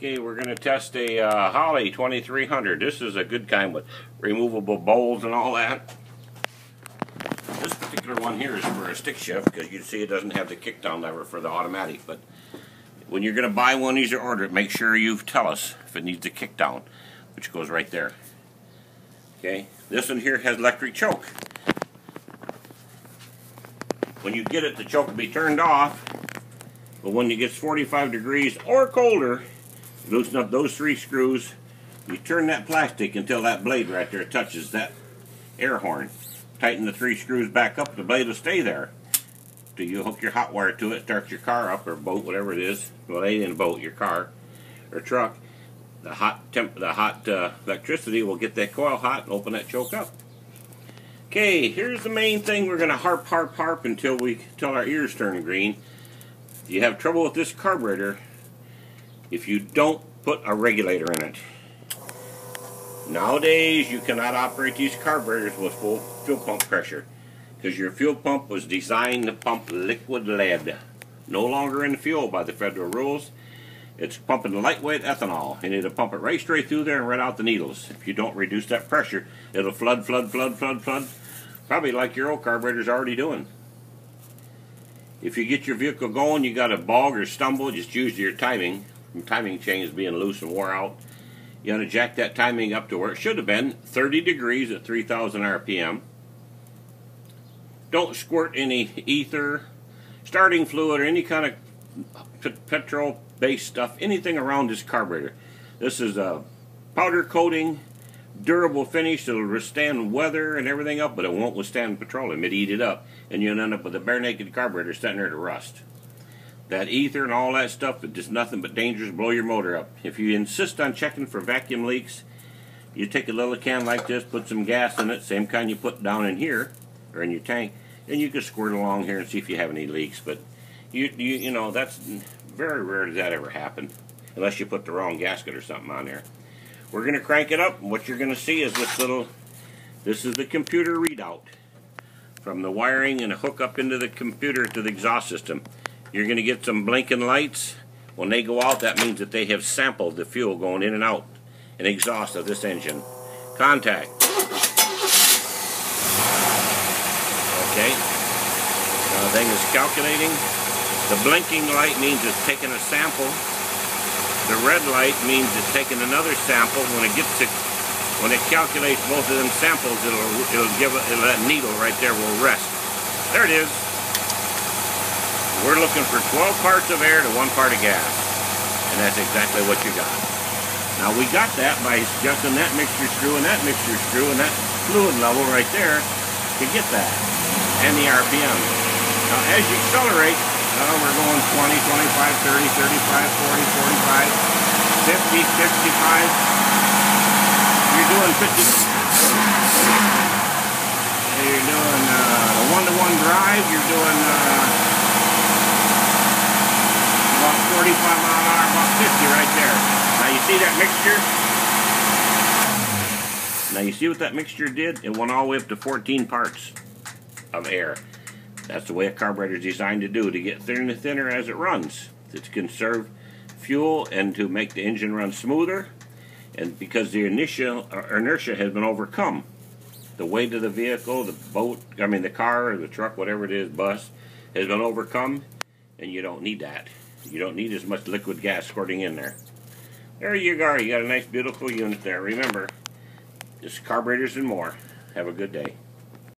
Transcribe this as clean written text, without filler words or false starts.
Okay, we're going to test a Holley 2300. This is a good kind with removable bowls and all that. This particular one here is for a stick shift because you can see it doesn't have the kickdown lever for the automatic. But when you're going to buy one of these or order it, make sure you tell us if it needs the kickdown, which goes right there. Okay, this one here has electric choke. When you get it, the choke will be turned off, but when it gets 45 degrees or colder, loosen up those 3 screws. You turn that plastic until that blade right there touches that air horn. Tighten the 3 screws back up, the blade will stay there. Till you hook your hot wire to it, start your car up or boat, whatever it is. Well, it ain't a boat, your car or truck. The hot electricity will get that coil hot and open that choke up. Okay, here's the main thing. We're going to harp until our ears turn green. If you have trouble with this carburetor, if you don't put a regulator in it. Nowadays, you cannot operate these carburetors with full fuel pump pressure because your fuel pump was designed to pump liquid lead. No longer in fuel by the federal rules. It's pumping lightweight ethanol, and it'll pump it right straight through there and right out the needles. If you don't reduce that pressure, it'll flood, probably like your old carburetor's already doing. If you get your vehicle going, you got a bog or stumble, just use your timing chain is being loose and wore out. You got to jack that timing up to where it should have been, 30 degrees at 3,000 RPM. Don't squirt any ether, starting fluid, or any kind of petrol-based stuff, anything around this carburetor. This is a powder coating, durable finish that'll withstand weather and everything up, but it won't withstand petroleum. It'll eat it up, and you'll end up with a bare-naked carburetor sitting there to rust. That ether and all that stuff is just nothing but dangerous, blow your motor up. If you insist on checking for vacuum leaks, you take a little can like this, put some gas in it, same kind you put down in here, or in your tank, and you can squirt along here and see if you have any leaks. But you know, that's very rare that ever happen, unless you put the wrong gasket or something on there. We're going to crank it up, and what you're going to see is this is the computer readout from the wiring and a hook up into the computer to the exhaust system. You're going to get some blinking lights. When they go out, that means that they have sampled the fuel going in and out and exhaust of this engine. Contact. Okay. The thing is calculating. The blinking light means it's taking a sample. The red light means it's taking another sample. When it calculates both of them samples, that needle right there will rest. There it is. We're looking for 12 parts of air to 1 part of gas, and that's exactly what you got. Now we got that by adjusting that mixture screw and that mixture screw and that fluid level right there to get that, and the RPM. Now as you accelerate, we're going 20, 25, 30, 35, 40, 45, 50, 55. You're doing 50. You're doing a 1-to-1 drive. You're doing about 45 mile an hour, about 50 right there. Now you see that mixture? Now you see what that mixture did? It went all the way up to 14 parts of air. That's the way a carburetor is designed to do, to get thinner and thinner as it runs. To conserve fuel and to make the engine run smoother, and because the initial inertia has been overcome. The weight of the vehicle, the boat, the car or the truck, whatever it is, bus, has been overcome, and you don't need that. You don't need as much liquid gas squirting in there. There you go. You got a nice, beautiful unit there. Remember, just carburetors and more. Have a good day.